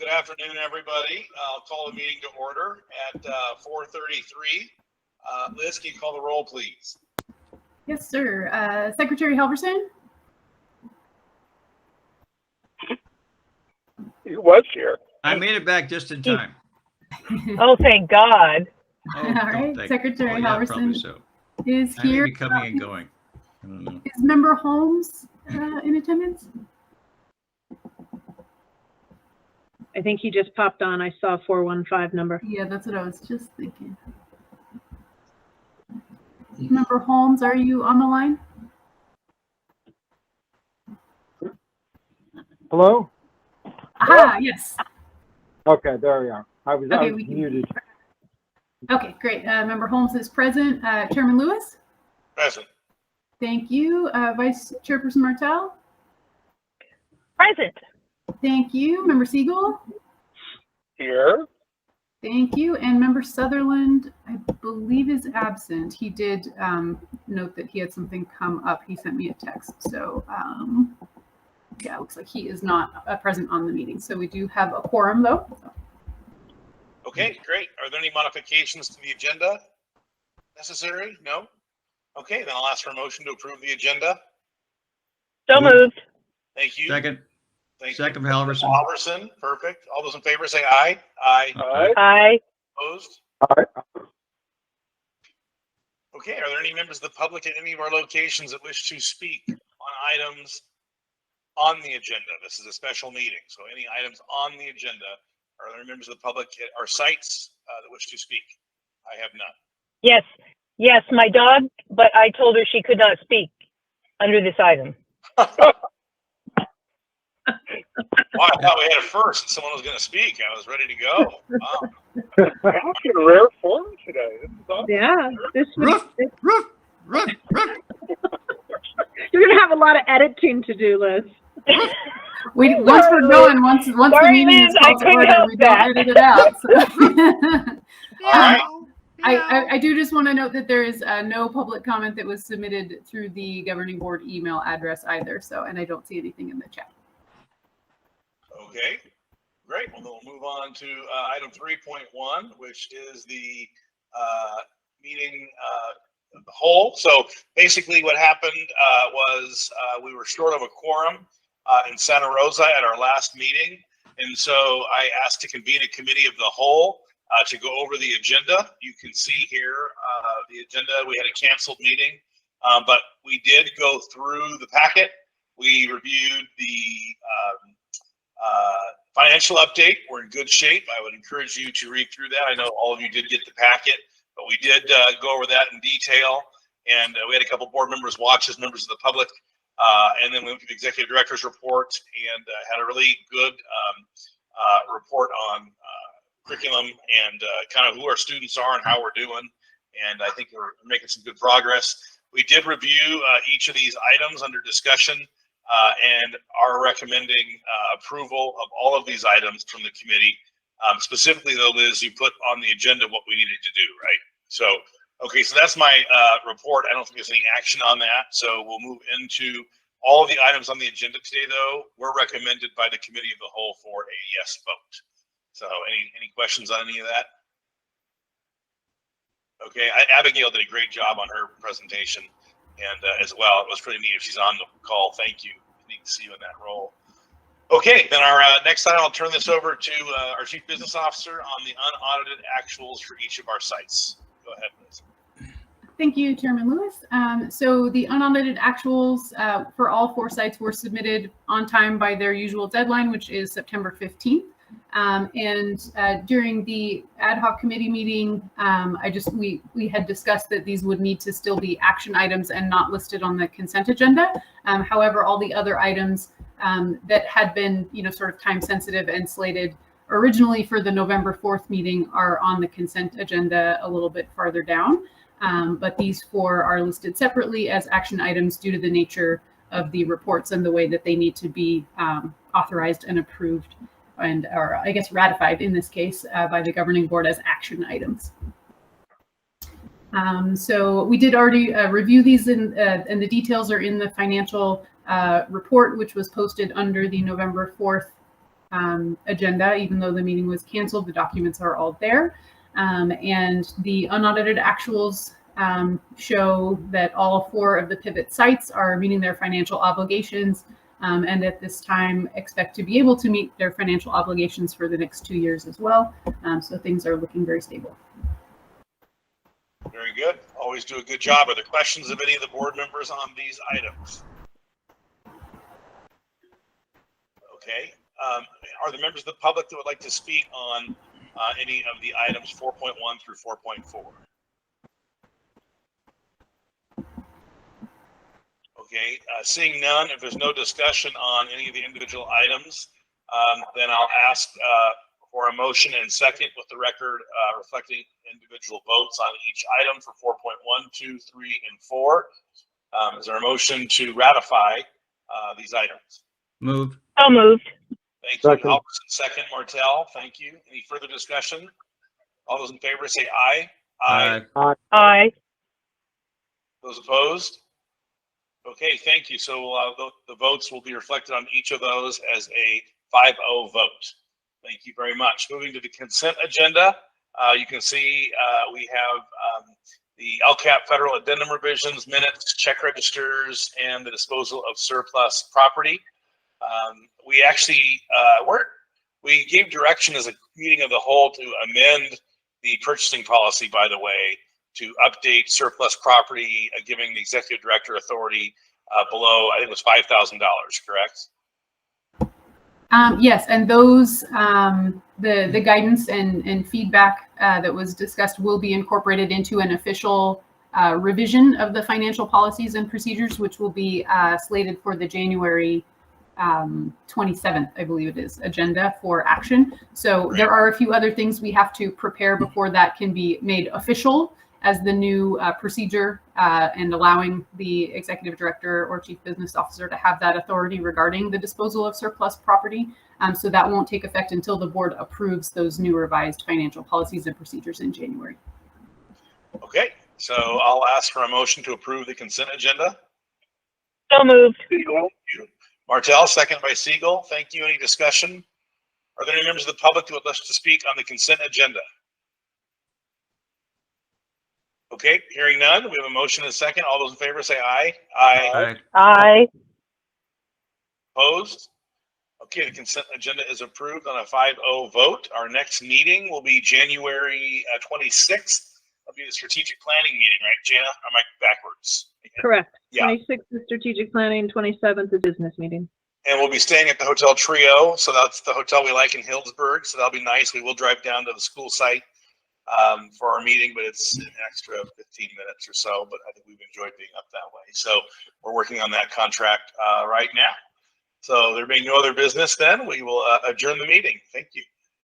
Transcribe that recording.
Good afternoon, everybody. I'll call the meeting to order at 4:33. Liz, can you call the roll, please? Yes, sir. Secretary Halverson? He was here. I made it back just in time. Oh, thank God. Oh, All don't right, think- Secretary oh, yeah, probably Halverson so. is I may here. be coming and going. I don't know. Is Member Holmes in attendance? I think he just popped on. I saw 415 number. Yeah, that's what I was just thinking. Member Holmes, are you on the line? Hello? Aha, yes. Okay, there we are. I was Okay, we can- muted. Okay, great. Member Holmes is present. Chairman Lewis? Present. Thank you. Vice Chairperson Martell? Present. Thank you. Member Siegel? Here? Thank you. And Member Sutherland, I believe, is absent. He did note that he had something come up. He sent me a text. So, yeah, it looks like he is not present on the meeting. So we do have a quorum, though. Okay, great. Are there any modifications to the agenda necessary? No? Okay, then I'll ask for a motion to approve the agenda. So moved. Thank you. Second, Thank second you. Halverson. Halverson, perfect. All those in favor say aye. Aye. Aye. Aye. Opposed? Aye. Okay, are there any members of the public at any of our locations that wish to speak on items on the agenda? This is a special meeting, so any items on the agenda, are there members of the public at our sites that wish to speak? I have none. Yes. Yes, my dog, but I told her she could not speak under this item. Well, I thought we had a first and someone was going to speak. I was ready to go. Wow. I'm in rare form today. This is awesome. Yeah, Roof, roof, roof, roof. you're gonna have a lot of editing to do, Liz. Once we're going, once the Sorry, meeting is Liz, I called to couldn't order, help we don't that. edit it out. So. All right. I do just want to note that there is no public comment that was submitted through the governing board email address either. So, and I don't see anything in the chat. Okay, great. Well, then we'll move on to item 3.1, which is the meeting of the whole. So basically what happened was we were short of a quorum in Santa Rosa at our last meeting. And so I asked to convene a committee of the whole to go over the agenda. You can see here the agenda. We had a canceled meeting, but we did go through the packet. We reviewed the financial update. We're in good shape. I would encourage you to read through that. I know all of you did get the packet, but we did go over that in detail. And we had a couple board members watch as members of the public. And then we went to the executive director's report and had a really good report on curriculum and kind of who our students are and how we're doing. And I think we're making some good progress. We did review each of these items under discussion and are recommending approval of all of these items from the committee. Specifically though, Liz, you put on the agenda what we needed to do, right? So, okay, so that's my report. I don't think there's any action on that. So we'll move into all of the items on the agenda today though, were recommended by the committee of the whole for a yes vote. So any questions on any of that? Okay, Abigail did a great job on her presentation and as well. It was pretty neat if she's on the call. Thank you. Neat to see you in that role. Okay, then our next item, I'll turn this over to our Chief Business Officer on the unaudited actuals for each of our sites. Go ahead, Liz. Thank you, Chairman Lewis. So the unaudited actuals for all 4 sites were submitted on time by their usual deadline, which is September 15th. During the ad hoc committee meeting, we had discussed that these would need to still be action items and not listed on the consent agenda. However, all the other items that had been, sort of time sensitive and slated originally for the November 4th meeting are on the consent agenda a little bit farther down. But these 4 are listed separately as action items due to the nature of the reports and the way that they need to be authorized and approved or I guess ratified in this case by the governing board as action items. So we did already review these and the details are in the financial report, which was posted under the November 4th agenda. Even though the meeting was canceled, the documents are all there. And the unaudited actuals show that all 4 of the pivot sites are meeting their financial obligations, and at this time expect to be able to meet their financial obligations for the next 2 years as well. So things are looking very stable. Very good. Always do a good job. Are there questions of any of the board members on these items? Okay. Are there members of the public that would like to speak on any of the items 4.1 through 4.4? Okay. Seeing none, if there's no discussion on any of the individual items, then I'll ask for a motion and second with the record reflecting individual votes on each item for 4.1, 2, 3, and 4. Is there a motion to ratify these items? Move. So moved. Thank you, Second. Halverson. Second, Martell. Thank you. Any further discussion? All those in favor say aye. Aye. Those opposed? Okay, thank you. So the votes will be reflected on each of those as a 5-0 vote. Thank you very much. Moving to the consent agenda, you can see we have the LCAP federal addendum revisions, minutes, check registers, and the disposal of surplus property. We actually we gave direction as a meeting of the whole to amend the purchasing policy, by the way, to update surplus property, giving the executive director authority below, I think it was $5,000, correct? Yes, and those the guidance and feedback that was discussed will be incorporated into an official revision of the financial policies and procedures, which will be slated for the January 27th, I believe it is, agenda for action. So there are a few other things we have to prepare before that can be made official as the new procedure, and allowing the executive director or chief business officer to have that authority regarding the disposal of surplus property. So that won't take effect until the board approves those new revised financial policies and procedures in January. Okay, so I'll ask for a motion to approve the consent agenda. So moved. Martell, second by Siegel. Thank you. Any discussion? Are there any members of the public who would like to speak on the consent agenda? Okay, hearing none, we have a motion and a second. All those in favor say aye. Aye. Aye. Opposed? Okay, the consent agenda is approved on a 5-0 vote. Our next meeting will be January 26th. It'll be the strategic planning meeting, right, Jana? Am I backwards? Correct. Yeah. 26th is strategic planning, 27th is business meeting. And we'll be staying at the Hotel Trio. So that's the hotel we like in Hillsburg. So that'll be nice. We will drive down to the school site for our meeting, but it's an extra 15 minutes or so. But I think we've enjoyed being up that way. So we're working on that contract right now. So there being no other business, then we will adjourn the meeting. Thank you.